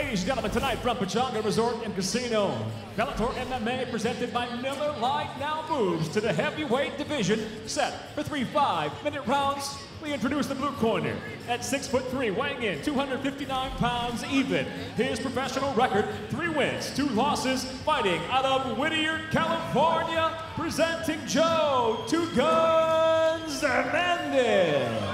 Ladies and gentlemen, tonight from Pechanga Resort and Casino, Bellator MMA presented by Miller Lite now moves to the heavyweight division, set for 3 5-minute rounds. We introduce the blue corner at 6'3", weighing in 259 pounds even. His professional record, 3 wins, 2 losses, fighting out of Whittier, California, presenting Joe "Two Guns" Hernandez.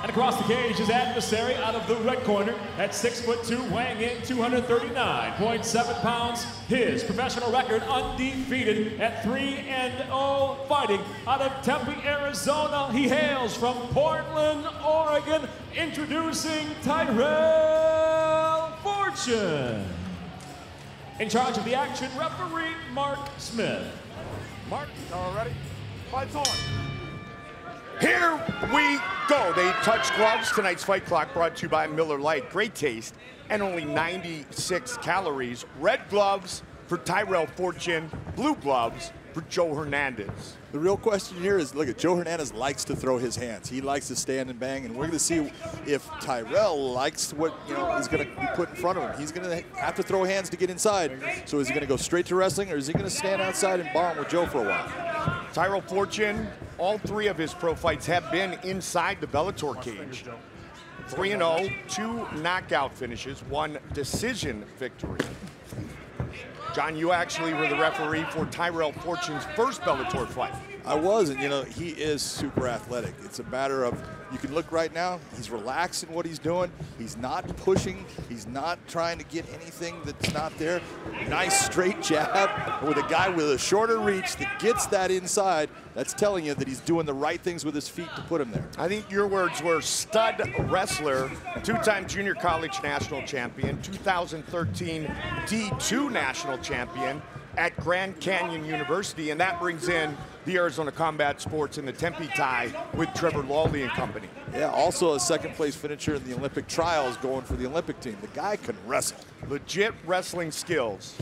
And across the cage, his adversary out of the red corner at 6'2", weighing in 239.7 pounds. His professional record undefeated at 3-0, fighting out of Tempe, Arizona. He hails from Portland, Oregon, introducing Tyrell Fortune. In charge of the action, referee Mark Smith. Mark, all ready? Fight's on. Here we go. They touch gloves. Tonight's fight clock brought to you by Miller Lite. Great taste and only 96 calories. Red gloves for Tyrell Fortune, blue gloves for Joe Hernandez. The real question here is, look at Joe Hernandez likes to throw his hands. He likes to stand and bang, and we're going to see if Tyrell likes what is going to be put in front of him. He's going to have to throw hands to get inside. So is he going to go straight to wrestling, or is he going to stand outside and bomb with Joe for a while? Tyrell Fortune, all 3 of his pro fights have been inside the Bellator cage. 3-0, 2 knockout finishes, 1 decision victory. John, you actually were the referee for Tyrell Fortune's first Bellator fight. I was, and he is super athletic. It's a matter of, you can look right now, he's relaxed in what he's doing. He's not pushing. He's not trying to get anything that's not there. Nice straight jab with a guy with a shorter reach that gets that inside. That's telling you that he's doing the right things with his feet to put him there. I think your words were stud wrestler, 2-time junior college national champion, 2013 D2 national champion at Grand Canyon University, and that brings in the Arizona Combat Sports in the Tempe tie with Trevor Lawley and company. Yeah, also a 2nd place finisher in the Olympic trials going for the Olympic team. The guy can wrestle. Legit wrestling skills.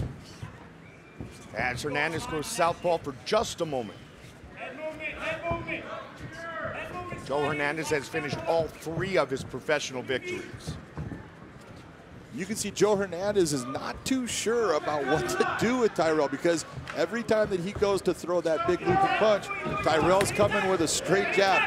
As Hernandez goes southpaw for just a moment. Joe Hernandez has finished all 3 of his professional victories. You can see Joe Hernandez is not too sure about what to do with Tyrell, because every time that he goes to throw that big looping punch, Tyrell's coming with a straight jab.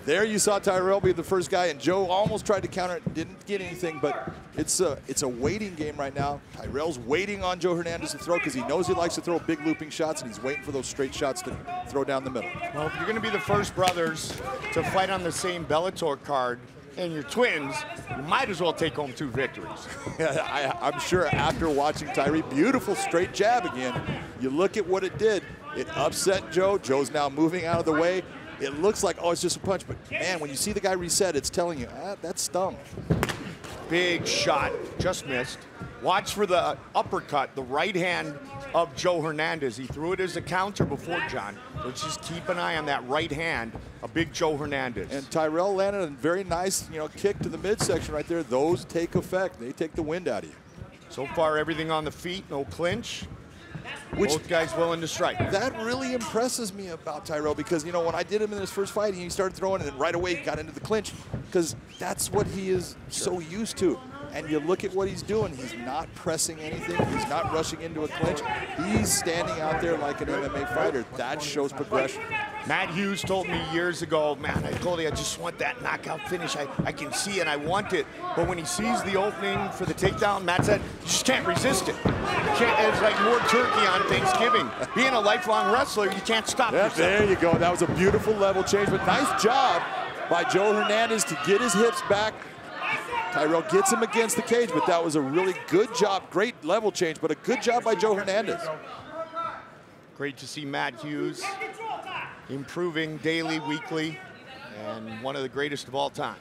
There you saw Tyrell be the first guy, and Joe almost tried to counter it, didn't get anything, but it's a waiting game right now. Tyrell's waiting on Joe Hernandez to throw because he knows he likes to throw big looping shots, and he's waiting for those straight shots to throw down the middle. Well, if you're going to be the first brothers to fight on the same Bellator card, and you're twins, you might as well take home 2 victories. I'm sure after watching Tyree, beautiful straight jab again. You look at what it did. It upset Joe. Joe's now moving out of the way. It looks like, oh, it's just a punch, but man, when you see the guy reset, it's telling you, that stung. Big shot, just missed. Watch for the uppercut, the right hand of Joe Hernandez. He threw it as a counter before, John. Let's just keep an eye on that right hand of big Joe Hernandez. And Tyrell landed a very nice, kick to the midsection right there. Those take effect. They take the wind out of you. So far, everything on the feet, no clinch. Both guys willing to strike. That really impresses me about Tyrell, because, when I did him in his first fight, he started throwing, and then right away he got into the clinch, because that's what he is so used to. And you look at what he's doing. He's not pressing anything. He's not rushing into a clinch. He's standing out there like an MMA fighter. That shows progression. Matt Hughes told me years ago, man, I told you I just want that knockout finish. I can see it. I want it. But when he sees the opening for the takedown, Matt said, you just can't resist it. You can't. It's like more turkey on Thanksgiving. Being a lifelong wrestler, you can't stop yourself. There you go. That was a beautiful level change. But nice job by Joe Hernandez to get his hips back. Tyrell gets him against the cage, but that was a really good job. Great level change, but a good job by Joe Hernandez. Great to see Matt Hughes improving daily, weekly, and one of the greatest of all time.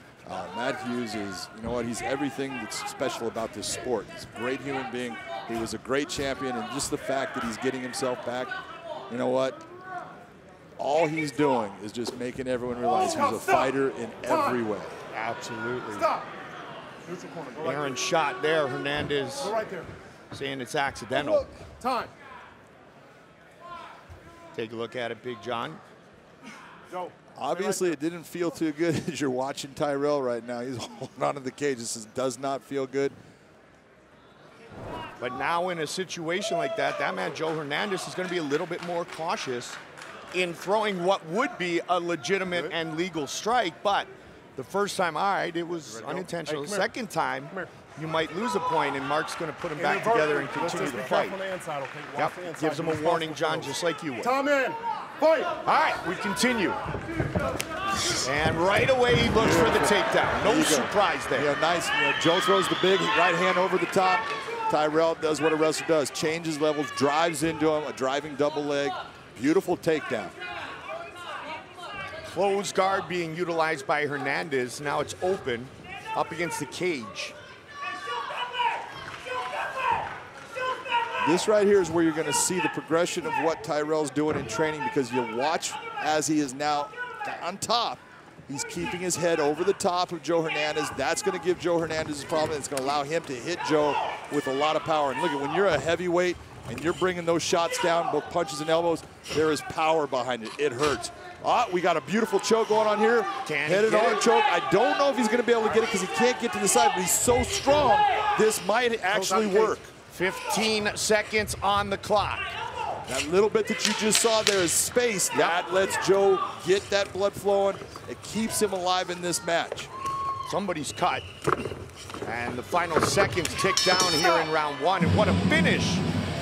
Matt Hughes is, he's everything that's special about this sport. He's a great human being. He was a great champion, and just the fact that he's getting himself back, you know what? All he's doing is just making everyone realize he's a fighter in every way. Absolutely. Stop. Aaron shot there. Hernandez saying it's accidental. Time. Take a look at it, Big John. Joe. Obviously, it didn't feel too good as you're watching Tyrell right now. He's holding on to the cage. This does not feel good. But now in a situation like that, that man, Joe Hernandez, is going to be a little bit more cautious in throwing what would be a legitimate and legal strike. But the first time, all right, it was unintentional. The second time, you might lose a point, and Mark's going to put them back together and continue to fight. Yep, gives him a warning, John, just like you would. Time in. Fight. All right, we continue. And right away, he looks for the takedown. No surprise there. Yeah, nice. You know, Joe throws the big right hand over the top. Tyrell does what a wrestler does, changes levels, drives into him, a driving double leg. Beautiful takedown. Closed guard being utilized by Hernandez. Now it's open, up against the cage. This right here is where you're going to see the progression of what Tyrell's doing in training, because you watch as he is now on top. He's keeping his head over the top of Joe Hernandez. That's going to give Joe Hernandez a problem. It's going to allow him to hit Joe with a lot of power. And look at, when you're a heavyweight and you're bringing those shots down, both punches and elbows, there is power behind it. It hurts. We got a beautiful choke going on here. Headed arm choke. I don't know if he's going to be able to get it because he can't get to the side, but he's so strong, this might actually work. 15 seconds on the clock. That little bit that you just saw there is space. That lets Joe get that blood flowing. It keeps him alive in this match. Somebody's cut. And the final seconds tick down here in round one. And what a finish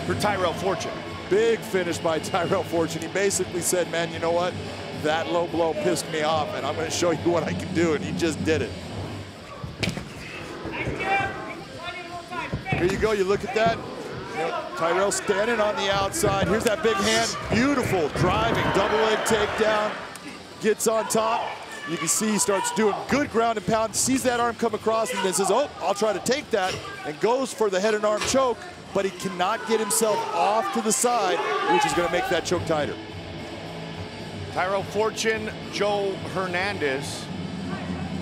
for Tyrell Fortune. Big finish by Tyrell Fortune. He basically said, man, you know what? That low blow pissed me off, and I'm going to show you what I can do. And he just did it. Here you go. You look at that. Tyrell standing on the outside. Here's that big hand. Beautiful driving double leg takedown. Gets on top. You can see he starts doing good ground and pound. Sees that arm come across and then says, oh, I'll try to take that, and goes for the head and arm choke, but he cannot get himself off to the side, which is going to make that choke tighter. Tyrell Fortune, Joe Hernandez.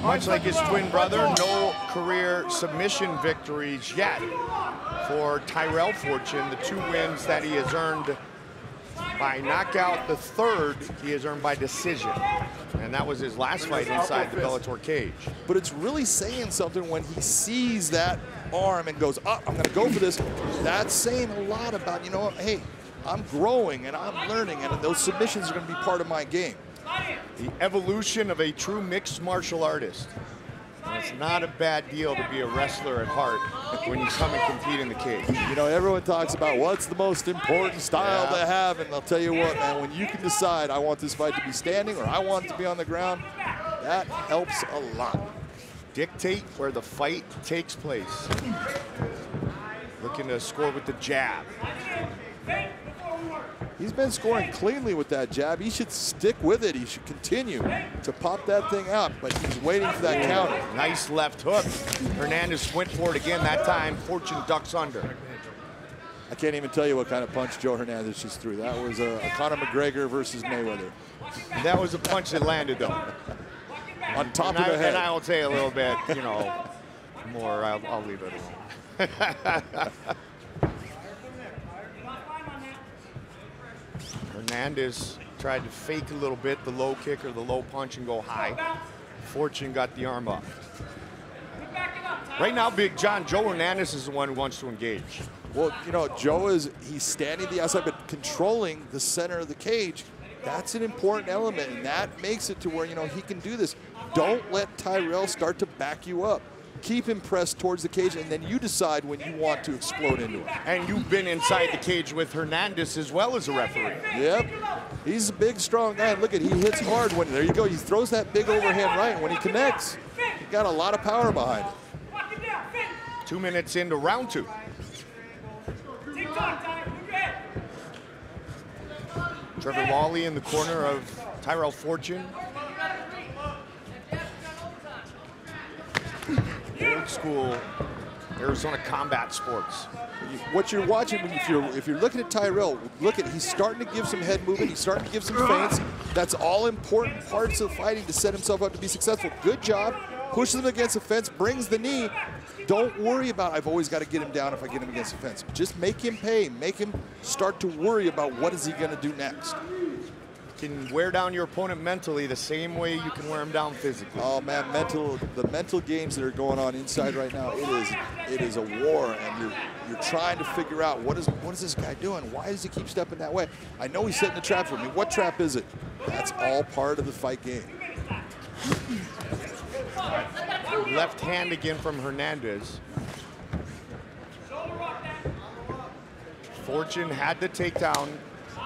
Much like his twin brother, no career submission victories yet for Tyrell Fortune. The 2 wins that he has earned by knockout, the 3rd he has earned by decision. And that was his last fight inside the Bellator cage. But it's really saying something when he sees that arm and goes, oh, I'm going to go for this. That's saying a lot about, you know, hey, I'm growing and I'm learning, and those submissions are going to be part of my game. The evolution of a true mixed martial artist. And it's not a bad deal to be a wrestler at heart when you come and compete in the cage. You know, everyone talks about what's the most important style to have, and I'll tell you what, man, when you can decide I want this fight to be standing or I want it to be on the ground, that helps a lot. Dictate where the fight takes place. Looking to score with the jab. He's been scoring cleanly with that jab. He should stick with it. He should continue to pop that thing out, but he's waiting for that counter. Nice left hook. Hernandez went for it again that time. Fortune ducks under. I can't even tell you what kind of punch Joe Hernandez just threw. That was a Conor McGregor versus Mayweather. That was a punch that landed, though. On top of the head. And I will say a little bit, you know, more. I'll leave it alone. Hernandez tried to fake a little bit, the low kick or the low punch, and go high. Fortune got the arm up. Right now, Big John, Joe Hernandez is the one who wants to engage. Well, you know, Joe he's standing the outside, but controlling the center of the cage. That's an important element, and that makes it to where, you know, he can do this. Don't let Tyrell start to back you up. Keep him pressed towards the cage, and then you decide when you want to explode into it. And you've been inside the cage with Hernandez as well as a referee. Yep. He's a big, strong guy. Look at, he hits hard. There you go. He throws that big overhand right. When he connects, he got a lot of power behind it. 2 minutes into round 2. Trevor Lawley in the corner of Tyrell Fortune. Old school Arizona combat sports. What you're watching, if you're looking at Tyrell, he's starting to give some head movement, he's starting to give some feints. That's all important parts of fighting to set himself up to be successful. Good job. Pushes him against the fence, brings the knee. Don't worry about, I've always got to get him down if I get him against the fence. Just make him pay. Make him start to worry about what is he going to do next. can wear down your opponent mentally the same way you can wear him down physically. Oh man, the mental games that are going on inside right now, it is a war, and you're trying to figure out what is this guy doing? Why does he keep stepping that way? I know he's setting a trap for me. What trap is it? That's all part of the fight game. Left hand again from Hernandez. Fortune had the takedown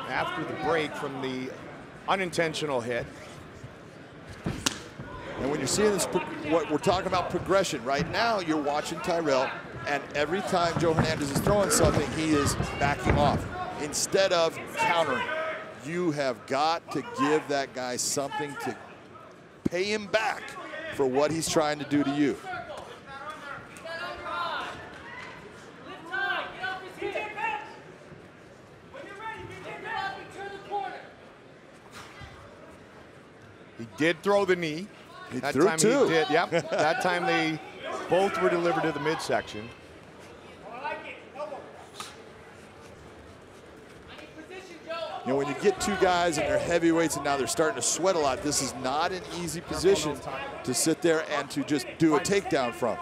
after the break from the unintentional hit. And when you're seeing this, what we're talking about progression, right now you're watching Tyrell, and every time Joe Hernandez is throwing something, he is backing off instead of countering. You have got to give that guy something to pay him back for what he's trying to do to you. He did throw the knee. He that threw time two. He did, yep. That time they both were delivered to the midsection. You know, when you get two guys and they're heavyweights and now they're starting to sweat a lot, this is not an easy position to sit there and to just do a takedown from.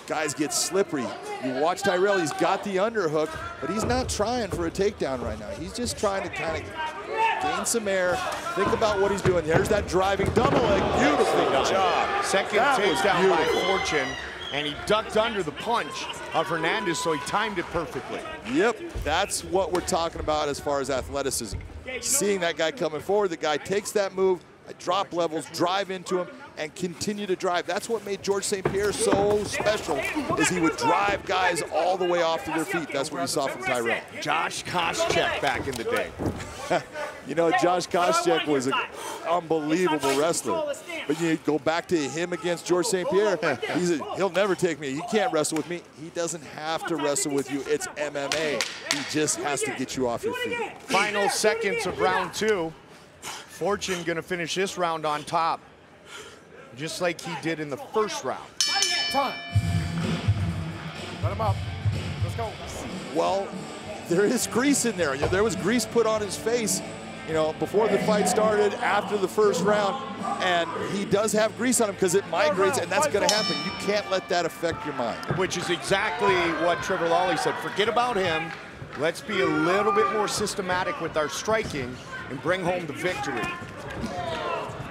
Guys get slippery. You watch Tyrell, he's got the underhook, but he's not trying for a takedown right now. He's just trying to kind of gain some air, think about what he's doing. There's that driving double leg, beautiful job. Second takedown by Fortune, and he ducked under the punch of Hernandez, so he timed it perfectly. Yep, that's what we're talking about as far as athleticism. Seeing that guy coming forward, the guy takes that move, drop levels, drive into him, and continue to drive. That's what made George St. Pierre so special, is he would drive guys all the way off to their feet. That's what you saw from Tyrell. Josh Koscheck back in the day. You know, Josh Koscheck was an unbelievable wrestler. But you go back to him against George St. Pierre, he'll never take me. He can't wrestle with me. He doesn't have to wrestle with you. It's MMA. He just has to get you off your feet. Final seconds of round two. Fortune gonna finish this round on top, just like he did in the first round. Time. Let him up. Let's go. Well, there is grease in there. There was grease put on his face, you know, before the fight started, after the first round, and he does have grease on him because it migrates, and that's going to happen. You can't let that affect your mind. Which is exactly what Trevor Lawley said. Forget about him. Let's be a little bit more systematic with our striking and bring home the victory.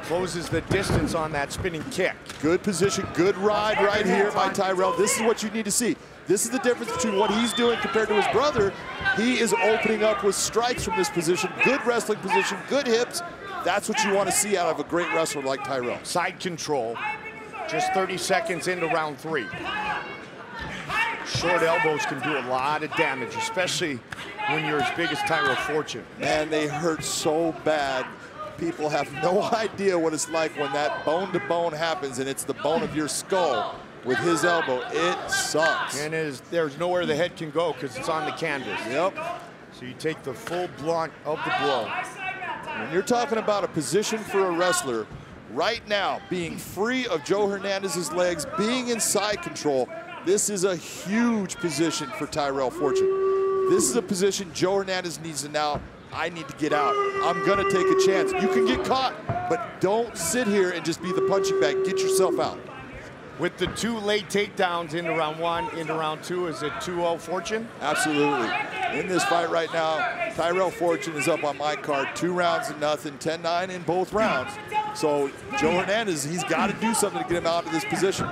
Closes the distance on that spinning kick. Good position, good ride right here by Tyrell. This is what you need to see. This is the difference between what he's doing compared to his brother. He is opening up with strikes from this position. Good wrestling position, good hips. That's what you want to see out of a great wrestler like Tyrell. Side control, just 30 seconds into round three. Short elbows can do a lot of damage, especially when you're as big as Tyrell Fortune. Man, they hurt so bad. People have no idea what it's like when that bone-to-bone happens and it's the bone of your skull with his elbow. It sucks. And there's nowhere the head can go because it's on the canvas. Yep. So you take the full blunt of the blow. When you're talking about a position for a wrestler, right now, being free of Joe Hernandez's legs, being in side control, this is a huge position for Tyrell Fortune. This is a position Joe Hernandez needs to now, I need to get out. I'm gonna take a chance. You can get caught, but don't sit here and just be the punching bag. Get yourself out. With the two late takedowns into round one, into round two, is it 2-0 Fortune? Absolutely. In this fight right now, Tyrell Fortune is up on my card, 2 rounds to nothing, 10-9 in both rounds. So Joe Hernandez, he's got to do something to get him out of this position.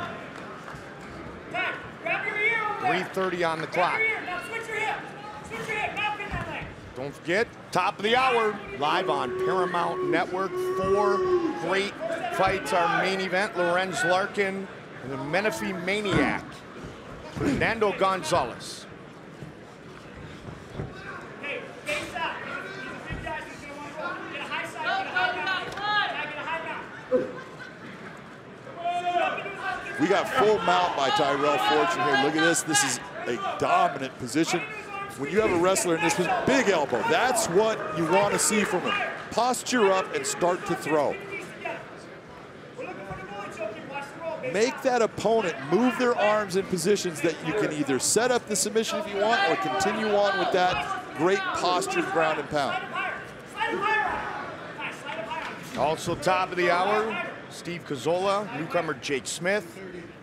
3:30 on the clock. Don't forget, top of the hour, live on Paramount Network. 4 great fights. Our main event, Lorenz Larkin and the Menifee Maniac, Fernando Gonzalez. We got full mount by Tyrell Fortune here. Look at this. This is a dominant position. When you have a wrestler in this position, big elbow, that's what you want to see from him. Posture up and start to throw. Make that opponent move their arms in positions that you can either set up the submission if you want or continue on with that great posture, ground and pound. Also top of the hour, Steve Cazzola, newcomer Jake Smith,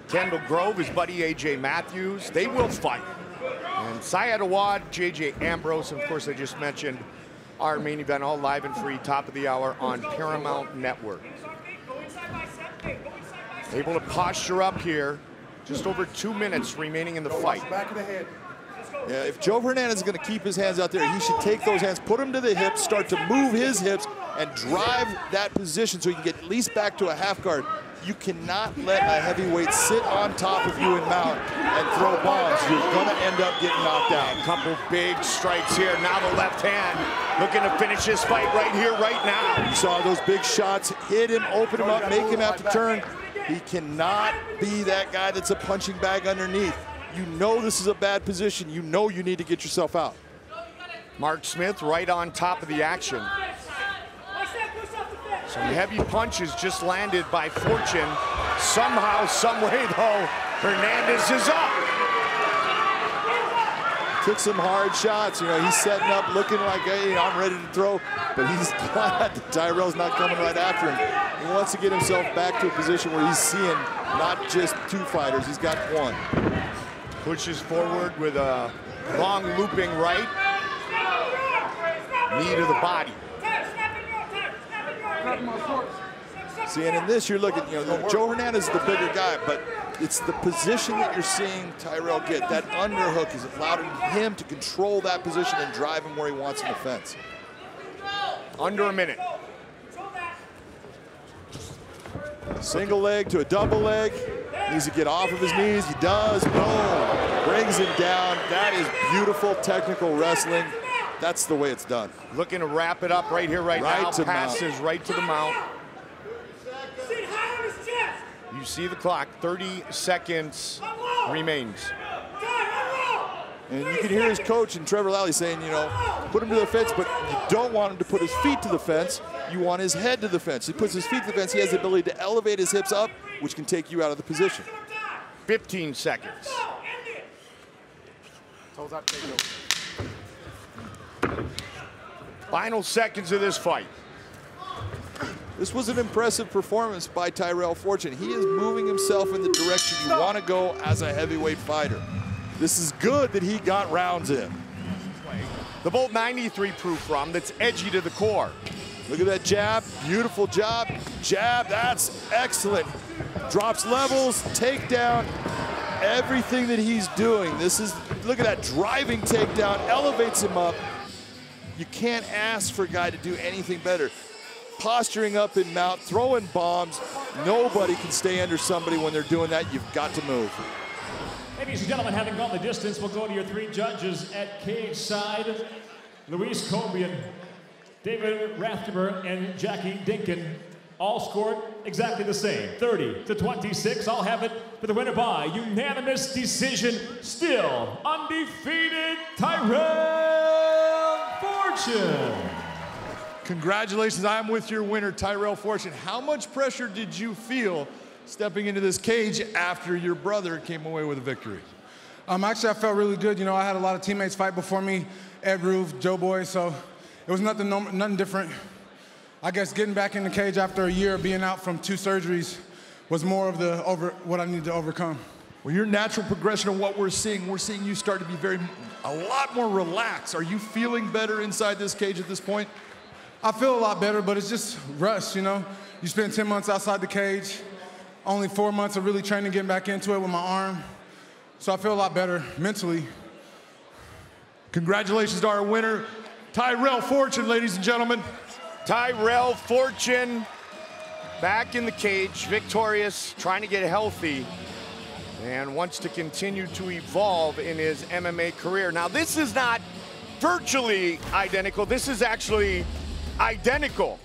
Kendall Grove, his buddy AJ Matthews. They will fight. And Syed Awad, JJ Ambrose, and of course I just mentioned our main event, all live and free, top of the hour on Paramount Network. Able to posture up here. Just over 2 minutes remaining in the fight. Back of the head. Yeah, if Joe Hernandez is going to keep his hands out there, he should take those hands, put them to the hips, start to move his hips, and drive that position so you can get at least back to a half guard. You cannot let a heavyweight sit on top of you and mount and throw bombs. You're going to end up getting knocked out. A couple big strikes here. Now the left hand looking to finish this fight right here, right now. You saw those big shots, hit him, open him up, make him have to turn. He cannot be that guy that's a punching bag underneath. You know this is a bad position. You know you need to get yourself out. Mark Smith right on top of the action. Some heavy punches just landed by Fortune. Somehow, some way though, Hernandez is up. Took some hard shots. You know, he's setting up, looking like, hey, I'm ready to throw. But he's glad that Tyrell's not coming right after him. He wants to get himself back to a position where he's seeing not just two fighters, he's got one. Pushes forward with a long looping right. Knee to the body. See, and in this, you're looking, you know, Joe Hernandez is the bigger guy, but it's the position that you're seeing Tyrell get. That underhook is allowing him to control that position and drive him where he wants in the fence. Under a minute. Single leg to a double leg. Needs to get off of his knees. He does. Boom. Brings him down. That is beautiful technical wrestling. That's the way it's done. Looking to wrap it up right here, right now. Passes right to the mount. You see the clock. 30 seconds remains. And you can hear his coach and Trevor Lally saying, you know, put him to the fence, but you don't want him to put his feet to the fence. You want his head to the fence. He puts his feet to the fence. He has the ability to elevate his hips up, which can take you out of the position. 15 seconds. Final seconds of this fight. This was an impressive performance by Tyrell Fortune. He is moving himself in the direction you want to go as a heavyweight fighter. This is good that he got rounds in. The Bolt 93 proof rum that's edgy to the core. Look at that jab, beautiful job. Jab, that's excellent. Drops levels, takedown, everything that he's doing. This is, look at that driving takedown, elevates him up. You can't ask for a guy to do anything better. Posturing up in mount, throwing bombs. Nobody can stay under somebody when they're doing that. You've got to move. Ladies and gentlemen, having gone the distance, we'll go to your three judges at cage side. Luis Cobian, David Raftemer, and Jackie Dinkin all scored exactly the same, 30-26. I'll have it for the winner by unanimous decision, still undefeated, Tyrell Fortune. Congratulations, I'm with your winner, Tyrell Fortune. How much pressure did you feel stepping into this cage after your brother came away with a victory? Actually, I felt really good. You know, I had a lot of teammates fight before me, Ed Roof, Joe Boy, so it was nothing different. I guess getting back in the cage after a year of being out from 2 surgeries was more of what I needed to overcome. Well, your natural progression of what we're seeing you start to be a lot more relaxed. Are you feeling better inside this cage at this point? I feel a lot better, but it's just rush, you know? You spend 10 months outside the cage, only 4 months of really training, getting back into it with my arm. So I feel a lot better mentally. Congratulations to our winner, Tyrell Fortune, ladies and gentlemen. Tyrell Fortune back in the cage, victorious, trying to get healthy, and wants to continue to evolve in his MMA career. Now, this is not virtually identical. This is actually identical.